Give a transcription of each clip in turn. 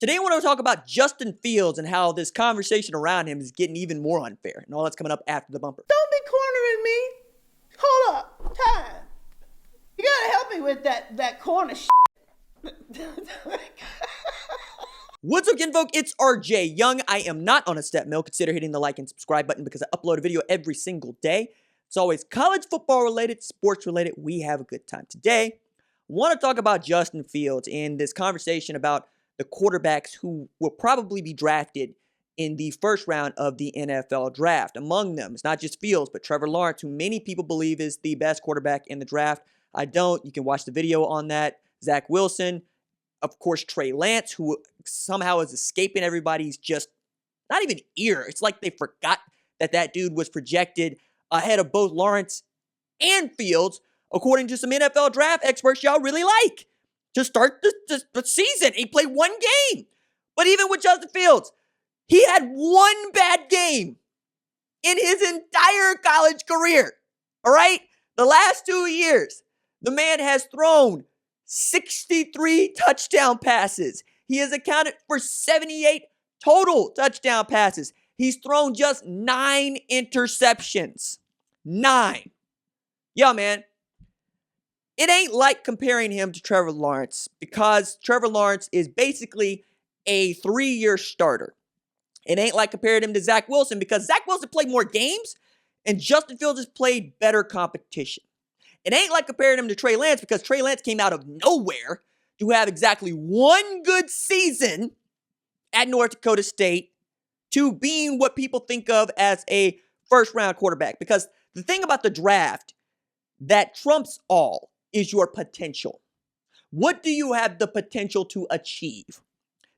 Today I want to talk about Justin Fields and how this conversation around him is getting even more unfair. And all that's coming up after the bumper. Don't be cornering me. Hold up. Time. You gotta help me with that corner shit. What's up, kinfolk? It's RJ Young. I am not on a step mill. Consider hitting the like and subscribe button because I upload a video every single day. It's always college football related, sports related. We have a good time. Today, I want to talk about Justin Fields in this conversation about the quarterbacks who will probably be drafted in the first round of the NFL draft. Among them, it's not just Fields, but Trevor Lawrence, who many people believe is the best quarterback in the draft. I don't. You can watch the video on that. Zach Wilson, of course, Trey Lance, who somehow is escaping everybody's just not even ear. It's like they forgot that dude was projected ahead of both Lawrence and Fields, according to some NFL draft experts y'all really like. To start the season, he played one game. But even with Justin Fields, he had one bad game in his entire college career. All right? The last 2 years, the man has thrown 63 touchdown passes. He has accounted for 78 total touchdown passes. He's thrown just 9 interceptions. 9. Yeah, man. It ain't like comparing him to Trevor Lawrence because Trevor Lawrence is basically a 3-year starter. It ain't like comparing him to Zach Wilson because Zach Wilson played more games and Justin Fields has played better competition. It ain't like comparing him to Trey Lance because Trey Lance came out of nowhere to have exactly one good season at North Dakota State to being what people think of as a first-round quarterback. Because the thing about the draft that trumps all is your potential. What do you have the potential to achieve?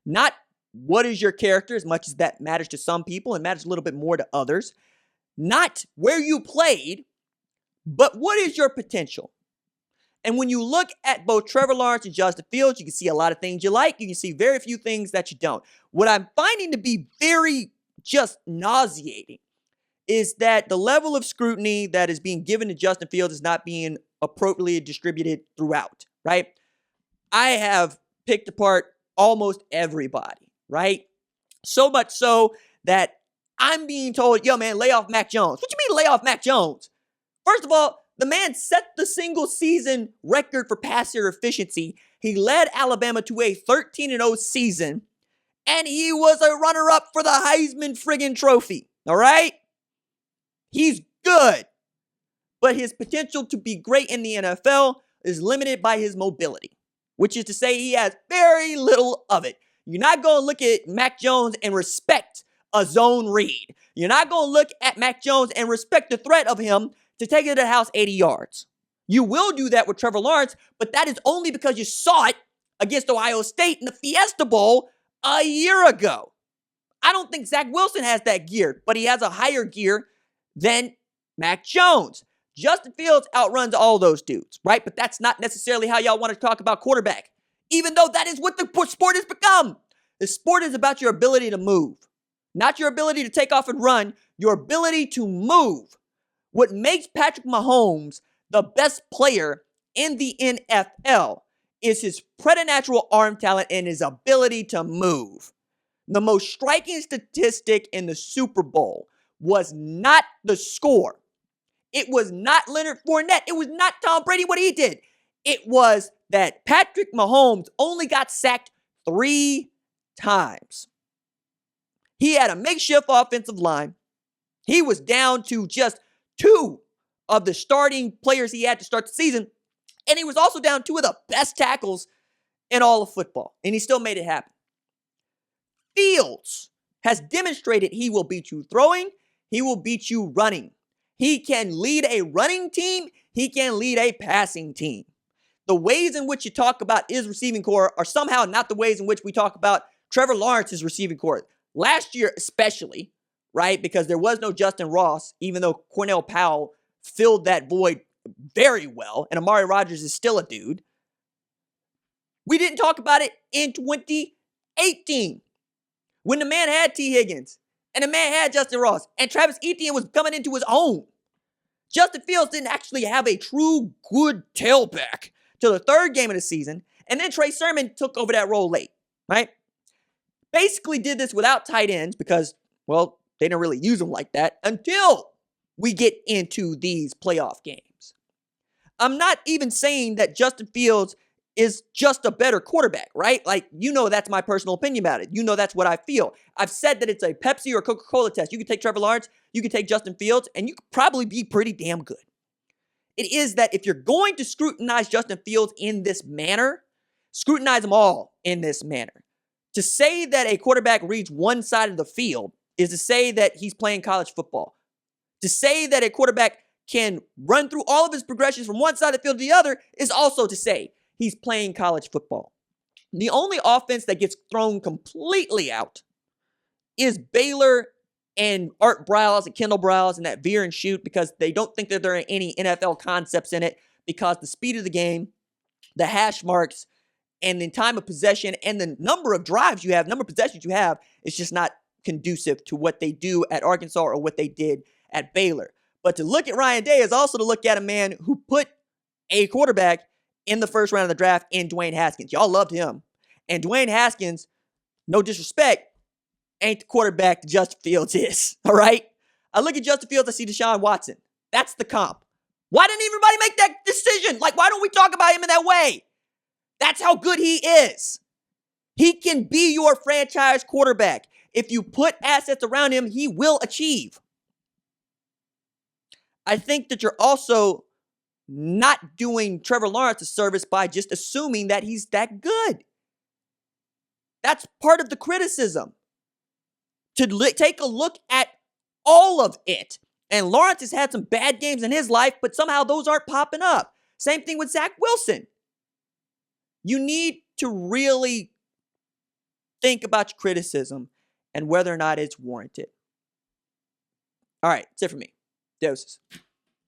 Not what is your character, as much as that matters to some people and matters a little bit more to others. Not where you played, but what is your potential? And when you look at both Trevor Lawrence and Justin Fields, you can see a lot of things you like. You can see very few things that you don't. What I'm finding to be very just nauseating is that the level of scrutiny that is being given to Justin Fields is not being appropriately distributed throughout, right? I have picked apart almost everybody, right? So much so that I'm being told, yo, man, lay off Mac Jones. What you mean lay off Mac Jones? First of all, the man set the single season record for passer efficiency. He led Alabama to a 13-0 season, and he was a runner-up for the Heisman friggin' trophy, all right? He's good, but his potential to be great in the NFL is limited by his mobility, which is to say he has very little of it. You're not going to look at Mac Jones and respect a zone read. You're not going to look at Mac Jones and respect the threat of him to take it to the house 80 yards. You will do that with Trevor Lawrence, but that is only because you saw it against Ohio State in the Fiesta Bowl a year ago. I don't think Zach Wilson has that gear, but he has a higher gear than Mac Jones. Justin Fields outruns all those dudes, right? But that's not necessarily how y'all want to talk about quarterback, even though that is what the sport has become. The sport is about your ability to move, not your ability to take off and run, your ability to move. What makes Patrick Mahomes the best player in the NFL is his preternatural arm talent and his ability to move. The most striking statistic in the Super Bowl was not the score. It was not Leonard Fournette. It was not Tom Brady, what he did. It was that Patrick Mahomes only got sacked 3 times. He had a makeshift offensive line. He was down to just 2 of the starting players he had to start the season. And he was also down 2 of the best tackles in all of football. And he still made it happen. Fields has demonstrated he will beat you throwing. He will beat you running. He can lead a running team. He can lead a passing team. The ways in which you talk about his receiving core are somehow not the ways in which we talk about Trevor Lawrence's receiving core. Last year especially, right? Because there was no Justin Ross, even though Cornell Powell filled that void very well, and Amari Rodgers is still a dude. We didn't talk about it in 2018 when the man had T. Higgins and the man had Justin Ross and Travis Etienne was coming into his own. Justin Fields didn't actually have a true good tailback till the 3rd game of the season, and then Trey Sermon took over that role late, right? basically did this without tight ends because, well, they didn't really use them like that until we get into these playoff games. I'm not even saying that Justin Fields is just a better quarterback, right? Like, that's my personal opinion about it. That's what I feel. I've said that it's a Pepsi or Coca-Cola test. You can take Trevor Lawrence, you can take Justin Fields, and you could probably be pretty damn good. It is that if you're going to scrutinize Justin Fields in this manner, scrutinize them all in this manner. To say that a quarterback reads one side of the field is to say that he's playing college football. To say that a quarterback can run through all of his progressions from one side of the field to the other is also to say he's playing college football. The only offense that gets thrown completely out is Baylor and Art Briles and Kendall Briles and that veer and shoot because they don't think that there are any NFL concepts in it because the speed of the game, the hash marks, and the time of possession and the number of drives you have, number of possessions you have, is just not conducive to what they do at Arkansas or what they did at Baylor. But to look at Ryan Day is also to look at a man who put a quarterback in the first round of the draft in Dwayne Haskins. Y'all loved him. And Dwayne Haskins, no disrespect, ain't the quarterback that Justin Fields is, all right? I look at Justin Fields, I see Deshaun Watson. That's the comp. Why didn't everybody make that decision? Like, why don't we talk about him in that way? That's how good he is. He can be your franchise quarterback. If you put assets around him, he will achieve. I think that you're also not doing Trevor Lawrence a service by just assuming that he's that good. That's part of the criticism. To take a look at all of it. And Lawrence has had some bad games in his life, but somehow those aren't popping up. Same thing with Zach Wilson. You need to really think about your criticism and whether or not it's warranted. All right, that's it for me. Doses.